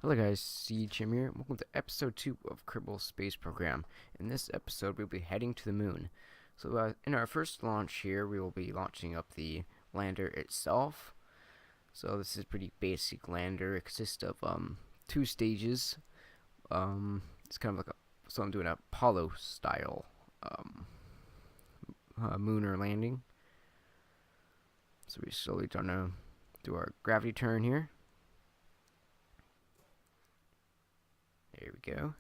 Hello guys, Jim here. Welcome to episode 2 of Kerbal Space Program. In this episode, we'll be heading to the moon. So in our first launch here, we will be launching up the lander itself. So this is a pretty basic lander. It consists of two stages. It's kind of like so I'm doing a Apollo style lunar landing. So we're slowly trying to do our gravity turn here. There we go.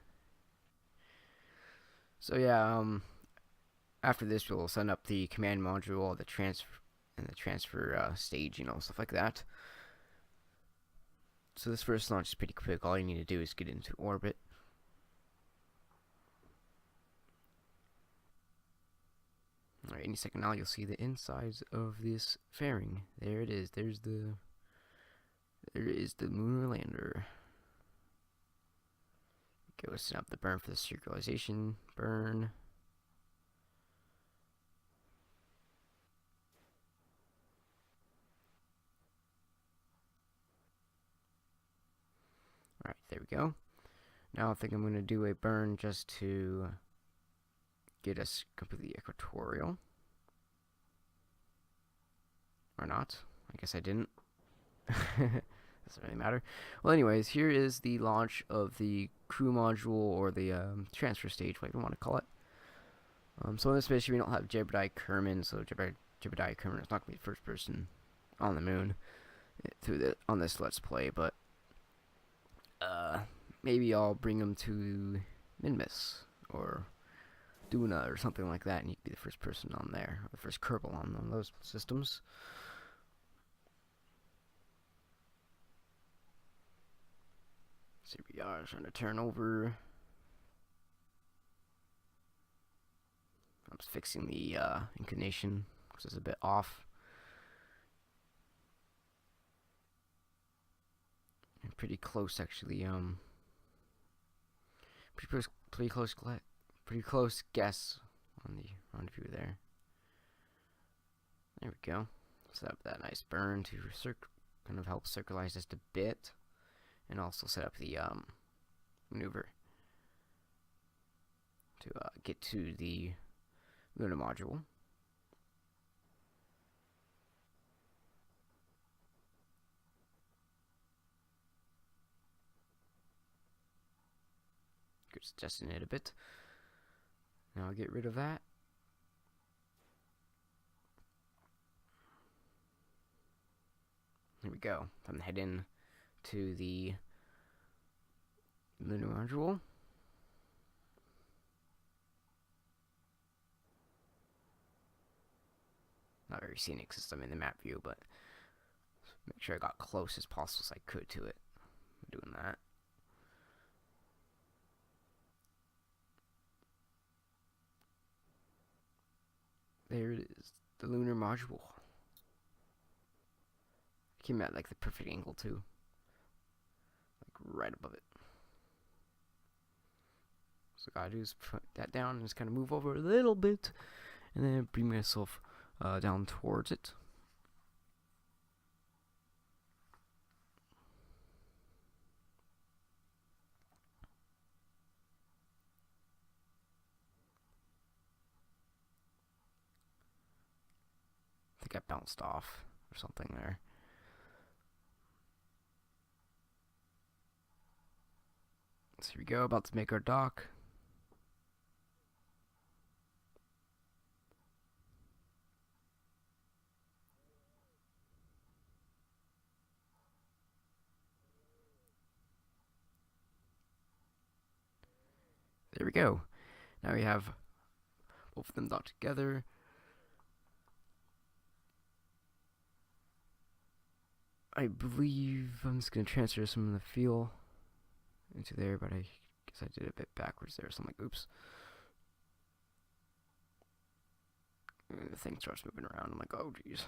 So yeah, after this we'll send up the command module, the transfer stage, stuff like that. So this first launch is pretty quick. All you need to do is get into orbit. Alright, any second now you'll see the insides of this fairing. There it is. There is the lunar lander. Okay, let's set up the burn for the circularization burn. Alright, there we go. Now I think I'm going to do a burn just to get us completely equatorial. Or not. I guess I didn't. Doesn't really matter. Well, anyways, here is the launch of the crew module, or the transfer stage, whatever you want to call it. So in this mission, we don't have Jebediah Kerman, so Jebediah Kerman is not going to be the first person on the moon on this Let's Play, but maybe I'll bring him to Minmus or Duna or something like that, and he could be the first person on there, or the first Kerbal on those systems. So here we are, trying to turn over. I'm just fixing the inclination because it's a bit off. And pretty close, actually. Pretty close guess on the rendezvous there. There we go. Set up that nice burn to kind of help circularize just a bit, and also set up the maneuver to get to the lunar module. Just adjusting it a bit. Now I'll get rid of that. Here we go. I'm heading to the lunar module. Not very scenic since I'm in the map view, but make sure I got close as possible as I could to it. I'm doing that. There it is, the lunar module. It came at like the perfect angle too, like right above it. So what I gotta do is put that down and just kind of move over a little bit, and then bring myself down towards it. I think I bounced off or something there. So here we go, about to make our dock. There we go. Now we have both of them docked together. I believe I'm just going to transfer some of the fuel into there, but I guess I did it a bit backwards there, so I'm like, oops. And the thing starts moving around. I'm like, oh, geez.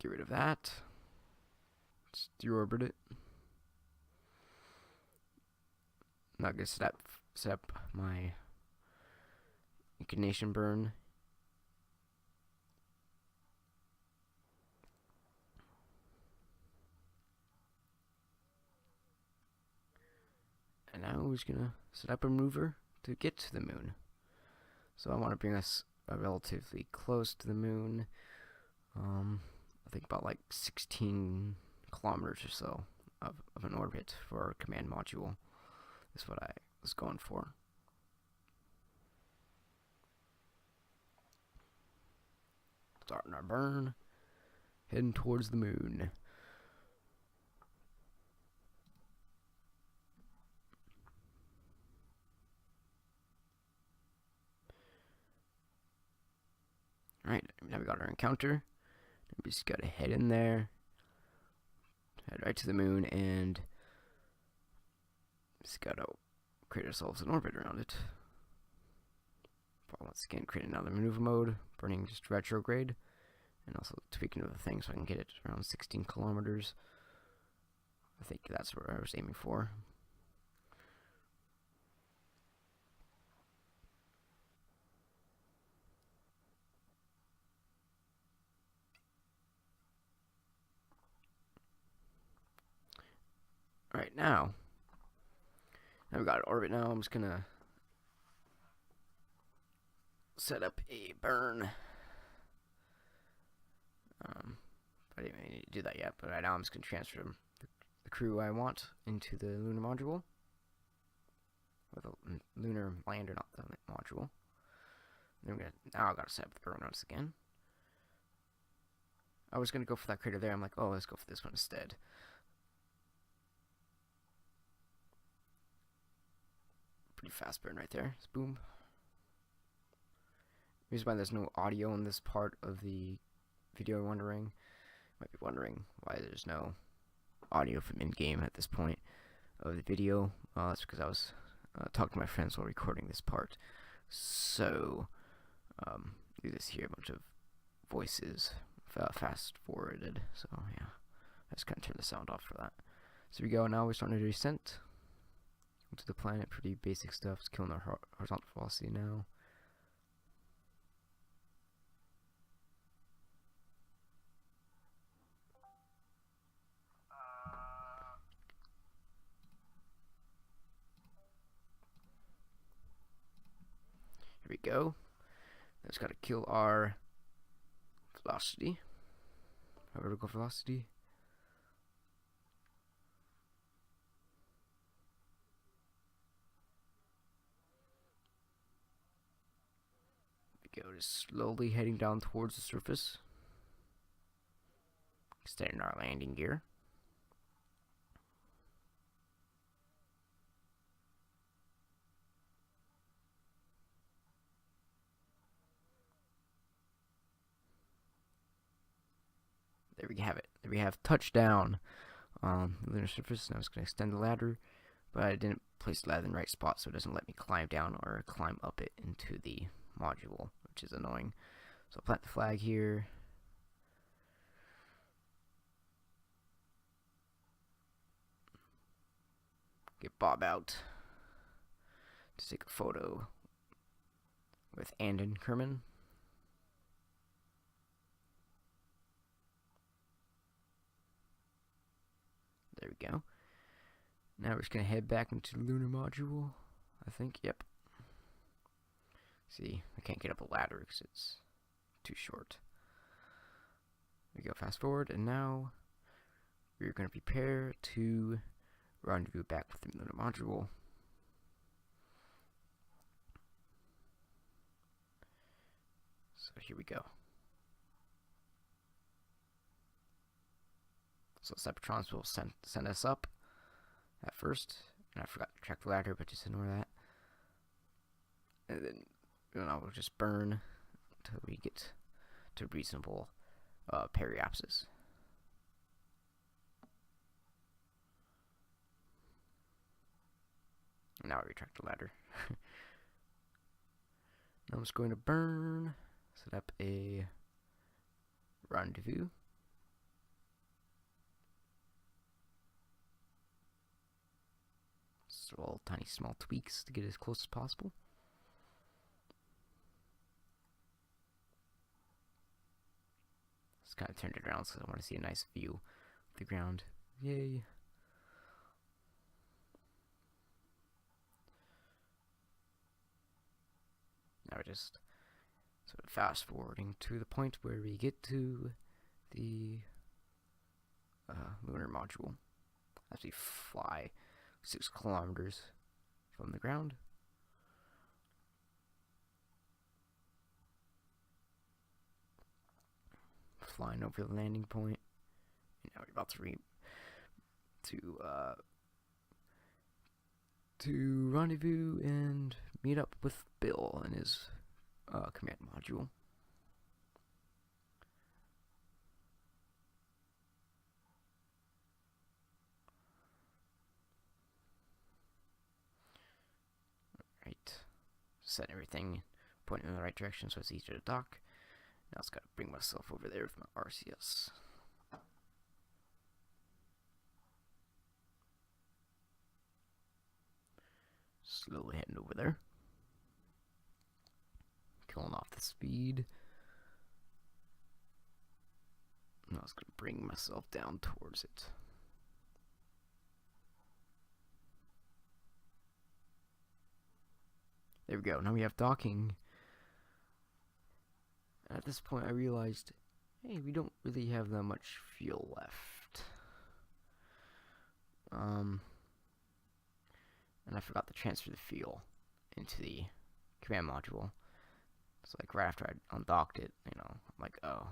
Get rid of that. Let's deorbit it. I'm not going to set up my inclination burn. now we're just gonna set up a mover to get to the moon. So I want to bring us relatively close to the moon. I think about like 16 kilometers or so of an orbit for our command module is what I was going for. Starting our burn, heading towards the moon. Alright, now we got our encounter. We just gotta head in there, head right to the moon, and just gotta create ourselves an orbit around it. Once again, create another maneuver mode, burning just retrograde, and also tweaking other things so I can get it around 16 kilometers. I think that's what I was aiming for. Alright, now we got an orbit now. I'm just gonna set up a burn. I didn't really need to do that yet, but right now I'm just gonna transfer the crew I want into the lunar module. Or the lunar lander, not the module. Then now I gotta set up the burn once again. I was gonna go for that crater there. I'm like, oh, let's go for this one instead. Pretty fast burn right there. Just boom. The reason why there's no audio in this part of the video, you're wondering. Might be wondering why there's no audio from in-game at this point of the video. That's because I was talking to my friends while recording this part. So, you just hear a bunch of voices fast forwarded. So, yeah. I just kind of turn the sound off for that. So, here we go. Now we're starting to descent to the planet. Pretty basic stuff. It's killing our horizontal velocity now. Here we go. Just gotta kill our velocity. Our vertical velocity. Go just slowly heading down towards the surface, extending our landing gear. There we have it. There we have touchdown on the lunar surface. Now I was going to extend the ladder, but I didn't place the ladder in the right spot, so it doesn't let me climb down or climb up it into the module, which is annoying. So I'll plant the flag here. Get Bob out to take a photo with Andon Kerman. There we go. Now we're just going to head back into the lunar module, I think. Yep. See, I can't get up a ladder because it's too short. We go fast forward, and now we're going to prepare to rendezvous back with the lunar module. So here we go. So Septrons will send us up at first, and I forgot to check the ladder, but just ignore that. And then we'll just burn until we get to reasonable periapsis. Now I retract the ladder. Now I'm just going to burn, set up a rendezvous. So all tiny small tweaks to get as close as possible. Just kind of turned it around because I want to see a nice view of the ground. Yay. Now we're just sort of fast forwarding to the point where we get to the lunar module as we fly 6 kilometers from the ground. Flying over the landing point. And now we're about to rendezvous and meet up with Bill and his command module. Right. Set everything pointing in the right direction so it's easier to dock. Now I've got to bring myself over there with my RCS. Slowly heading over there. Killing off the speed. Now I was going to bring myself down towards it. There we go. Now we have docking. And at this point I realized, hey, we don't really have that much fuel left. And I forgot to transfer the fuel into the command module. It's like right after I undocked it, you know, I'm like, oh,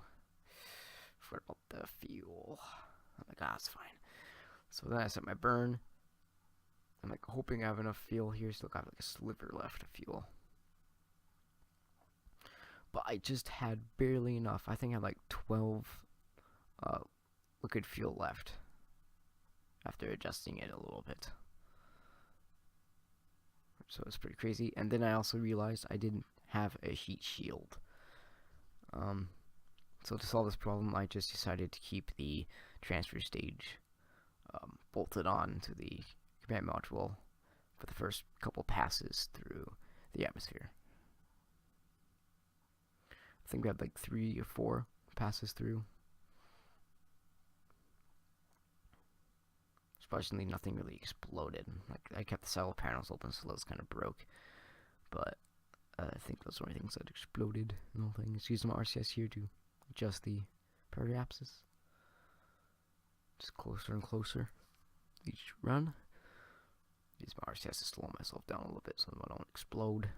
forgot about the fuel. I'm like, ah, it's fine. So then I set my burn. I'm like hoping I have enough fuel here. Still got like a sliver left of fuel. But I just had barely enough. I think I had like 12 liquid fuel left after adjusting it a little bit. So it's pretty crazy. And then I also realized I didn't have a heat shield. So to solve this problem, I just decided to keep the transfer stage bolted on to the command module for the first couple passes through the atmosphere. I think we had like 3 or 4 passes through. Surprisingly, nothing really exploded. Like, I kept the solar panels open, so those kind of broke. But I think those are the only things that exploded. And all things. Using my RCS here to adjust the periapsis. Just closer and closer each run. Use my RCS to slow myself down a little bit so I don't explode.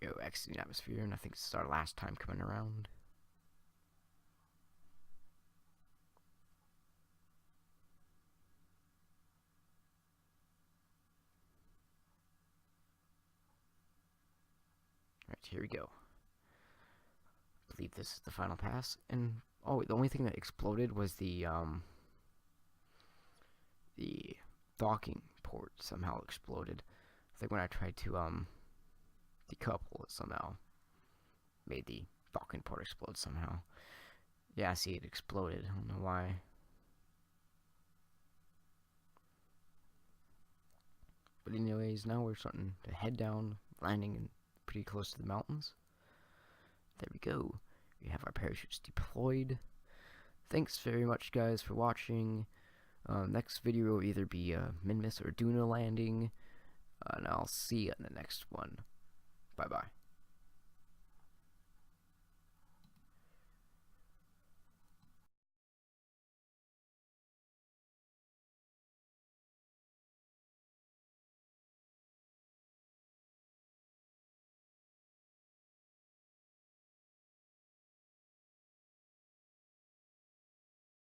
Go exit the atmosphere, and I think this is our last time coming around. Alright, here we go. I believe this is the final pass. And oh, the only thing that exploded was the docking port somehow exploded. I think when I tried to decouple, it somehow made the docking port explode somehow. Yeah, see, it exploded. I don't know why. But anyways, now we're starting to head down, landing in pretty close to the mountains. There we go. We have our parachutes deployed. Thanks very much, guys, for watching. Next video will either be a Minmus or Duna landing. And I'll see you in the next one. Bye-bye.